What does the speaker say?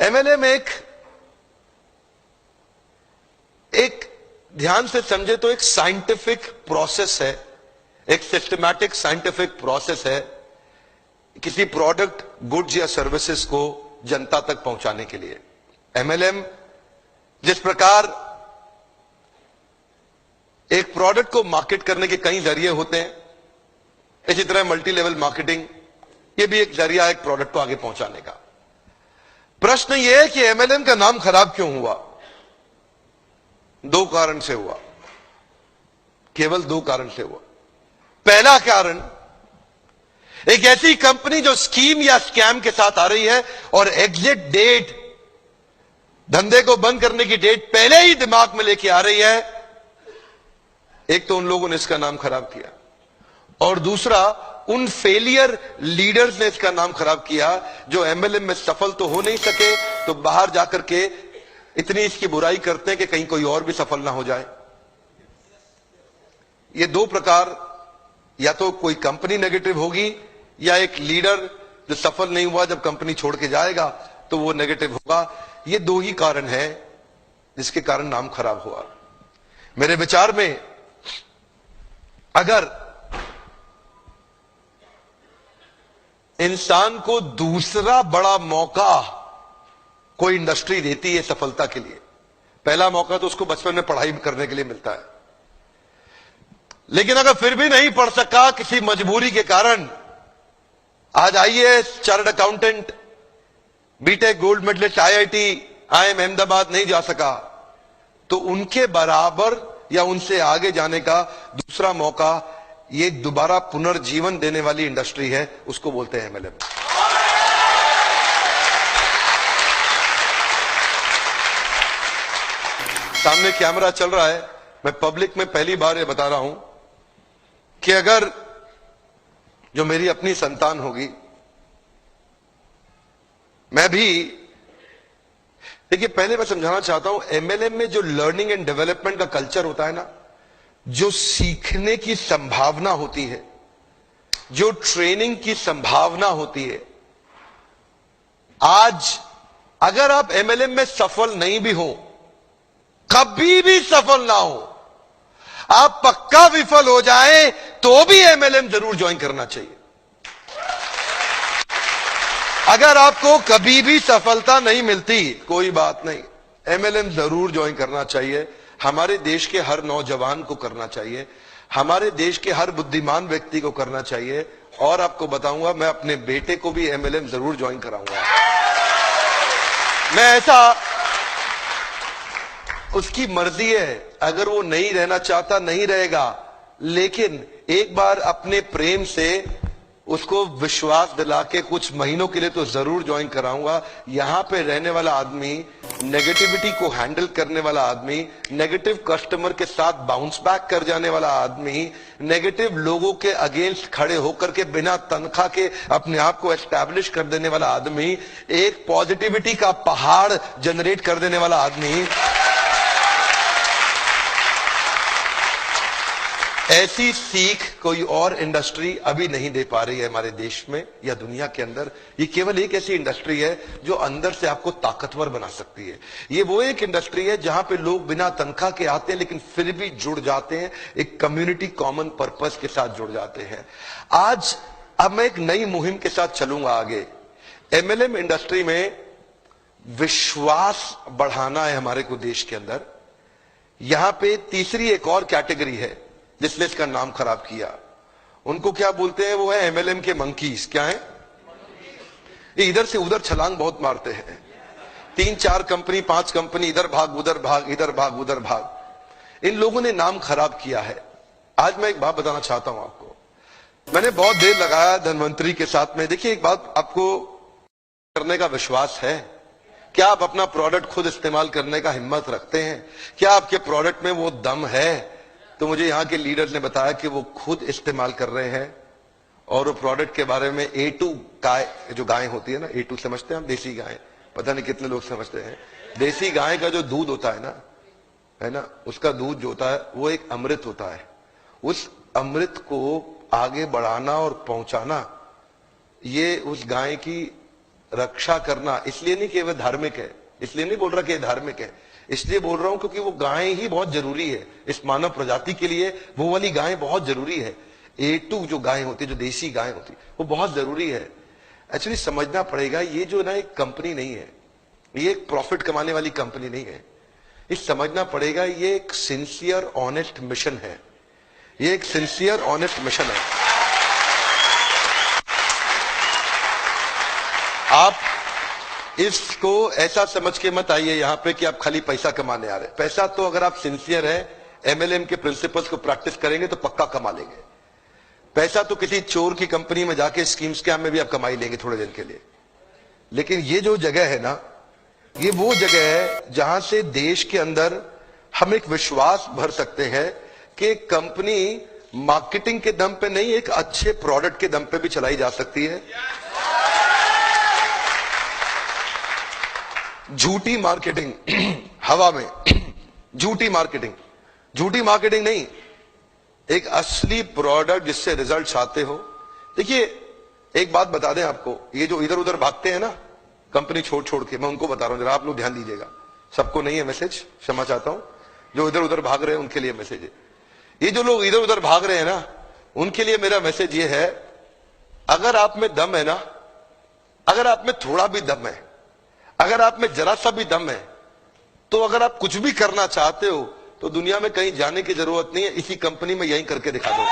MLM एक ध्यान से समझे तो एक साइंटिफिक प्रोसेस है, एक सिस्टमैटिक साइंटिफिक प्रोसेस है किसी प्रोडक्ट, गुड्स या सर्विसेज को जनता तक पहुंचाने के लिए। एमएलएम जिस प्रकार एक प्रोडक्ट को मार्केट करने के कई जरिए होते हैं, इसी तरह मल्टी लेवल मार्केटिंग ये भी एक जरिया है एक प्रोडक्ट को आगे पहुंचाने का। प्रश्न यह है कि एमएलएम का नाम खराब क्यों हुआ? दो कारण से हुआ, केवल दो कारण से हुआ। पहला कारण, एक ऐसी कंपनी जो स्कीम या स्कैम के साथ आ रही है और एग्जिट डेट, धंधे को बंद करने की डेट पहले ही दिमाग में लेके आ रही है, एक तो उन लोगों ने इसका नाम खराब किया, और दूसरा उन फेलियर लीडर्स ने इसका नाम खराब किया जो एमएलएम में सफल तो हो नहीं सके तो बाहर जाकर के इतनी इसकी बुराई करते हैं कि कहीं कोई और भी सफल ना हो जाए। ये दो प्रकार, या तो कोई कंपनी नेगेटिव होगी या एक लीडर जो सफल नहीं हुआ जब कंपनी छोड़ के जाएगा तो वो नेगेटिव होगा। ये दो ही कारण है जिसके कारण नाम खराब हुआ। मेरे विचार में अगर इंसान को दूसरा बड़ा मौका कोई इंडस्ट्री देती है सफलता के लिए, पहला मौका तो उसको बचपन में पढ़ाई करने के लिए मिलता है, लेकिन अगर फिर भी नहीं पढ़ सका किसी मजबूरी के कारण, आज IAS, chartered accountant, BTech gold medallist, IIT, IIM Ahmedabad नहीं जा सका, तो उनके बराबर या उनसे आगे जाने का दूसरा मौका ये दोबारा पुनर्जीवन देने वाली इंडस्ट्री है, उसको बोलते हैं एमएलएम। सामने कैमरा चल रहा है, मैं पब्लिक में पहली बार ये बता रहा हूं कि अगर जो मेरी अपनी संतान होगी, मैं भी, देखिए पहले मैं समझाना चाहता हूं, एमएलएम में जो लर्निंग एंड डेवलपमेंट का कल्चर होता है ना, जो सीखने की संभावना होती है, जो ट्रेनिंग की संभावना होती है, आज अगर आप एमएलएम में सफल नहीं भी हो, कभी भी सफल ना हो, आप पक्का विफल हो जाएं तो भी एमएलएम जरूर ज्वाइन करना चाहिए। अगर आपको कभी भी सफलता नहीं मिलती, कोई बात नहीं, एमएलएम जरूर ज्वाइन करना चाहिए। हमारे देश के हर नौजवान को करना चाहिए, हमारे देश के हर बुद्धिमान व्यक्ति को करना चाहिए। और आपको बताऊंगा, मैं अपने बेटे को भी एमएलएम जरूर ज्वाइन कराऊंगा। मैं ऐसा, उसकी मर्जी है, अगर वो नहीं रहना चाहता नहीं रहेगा, लेकिन एक बार अपने प्रेम से उसको विश्वास दिला के कुछ महीनों के लिए तो जरूर ज्वाइन कराऊंगा। यहां पे रहने वाला आदमी, नेगेटिविटी को हैंडल करने वाला आदमी, नेगेटिव कस्टमर के साथ बाउंस बैक कर जाने वाला आदमी, नेगेटिव लोगों के अगेंस्ट खड़े होकर के बिना तनख्वाह के अपने आप को एस्टैब्लिश कर देने वाला आदमी, एक पॉजिटिविटी का पहाड़ जनरेट कर देने वाला आदमी, ऐसी सीख कोई और इंडस्ट्री अभी नहीं दे पा रही है हमारे देश में या दुनिया के अंदर। ये केवल एक ऐसी इंडस्ट्री है जो अंदर से आपको ताकतवर बना सकती है। ये वो एक इंडस्ट्री है जहां पे लोग बिना तनख्वाह के आते हैं लेकिन फिर भी जुड़ जाते हैं, एक कम्युनिटी कॉमन पर्पस के साथ जुड़ जाते हैं। आज अब मैं एक नई मुहिम के साथ चलूंगा आगे। एमएलएम इंडस्ट्री में विश्वास बढ़ाना है हमारे को देश के अंदर। यहां पे तीसरी एक और कैटेगरी है जिसने इसका नाम खराब किया, उनको क्या बोलते हैं, वो है एमएलएम के मंकीज। क्या है ये? इधर से उधर छलांग बहुत मारते हैं, 3-4 कंपनी 5 कंपनी, इधर भाग उधर भाग, इधर भाग उधर भाग। इन लोगों ने नाम खराब किया है। आज मैं एक बात बताना चाहता हूं आपको, मैंने बहुत देर लगाया धनवंतरी के साथ में। देखिए एक बात, आपको करने का विश्वास है? क्या आप अपना प्रोडक्ट खुद इस्तेमाल करने का हिम्मत रखते हैं? क्या आपके प्रोडक्ट में वो दम है? तो मुझे यहां के लीडर ने बताया कि वो खुद इस्तेमाल कर रहे हैं और वो प्रोडक्ट के बारे में A2 गाय, जो गाय होती है ना, A2 समझते हैं हम, देसी गाय, पता नहीं कितने लोग समझते हैं। देसी गाय का जो दूध होता है ना, उसका दूध जो होता है वो एक अमृत होता है। उस अमृत को आगे बढ़ाना और पहुंचाना, ये उस गाय की रक्षा करना, इसलिए नहीं कि वह धार्मिक है, इसलिए नहीं बोल रहा कि धार्मिक है, इसलिए बोल रहा हूं क्योंकि वो गाय ही बहुत जरूरी है इस मानव प्रजाति के लिए। वो वाली गाय बहुत जरूरी है। A2 जो गाय होती है, जो देसी गाय होती है, वो बहुत जरूरी है। एक्चुअली समझना पड़ेगा, ये जो ना एक कंपनी नहीं है, ये एक प्रॉफिट कमाने वाली कंपनी नहीं है। ये समझना पड़ेगा, ये एक सिंसियर ऑनेस्ट मिशन है। ये एक सिंसियर ऑनेस्ट मिशन है। आप इसको ऐसा समझ के मत आइए यहां पे कि आप खाली पैसा कमाने आ रहे हैं। पैसा तो अगर आप सिंसियर है, MLM के प्रिंसिपल्स को प्रैक्टिस करेंगे तो पक्का कमा लेंगे। पैसा तो किसी चोर की कंपनी में जाके स्कीम स्कैम में भी आप कमाई लेंगे थोड़े दिन के लिए। लेकिन ये जो जगह है ना, ये वो जगह है जहां से देश के अंदर हम एक विश्वास भर सकते हैं कि कंपनी मार्केटिंग के दम पे नहीं, एक अच्छे प्रोडक्ट के दम पे भी चलाई जा सकती है। झूठी मार्केटिंग हवा में, झूठी मार्केटिंग नहीं, एक असली प्रोडक्ट जिससे रिजल्ट आते हो। देखिए एक बात बता दें आपको, ये जो इधर उधर भागते हैं ना कंपनी छोड़ छोड़ के, मैं उनको बता रहा हूं, जरा आप लोग ध्यान दीजिएगा। सबको नहीं है मैसेज, क्षमा चाहता हूं। जो इधर उधर भाग रहे हैं उनके लिए मैसेज है। ये जो लोग इधर उधर भाग रहे हैं ना, उनके लिए मेरा मैसेज ये है, अगर आप में दम है ना, अगर आप में थोड़ा भी दम है, अगर आप में जरा सा भी दम है, तो अगर आप कुछ भी करना चाहते हो तो दुनिया में कहीं जाने की जरूरत नहीं है, इसी कंपनी में यहीं करके दिखा दो।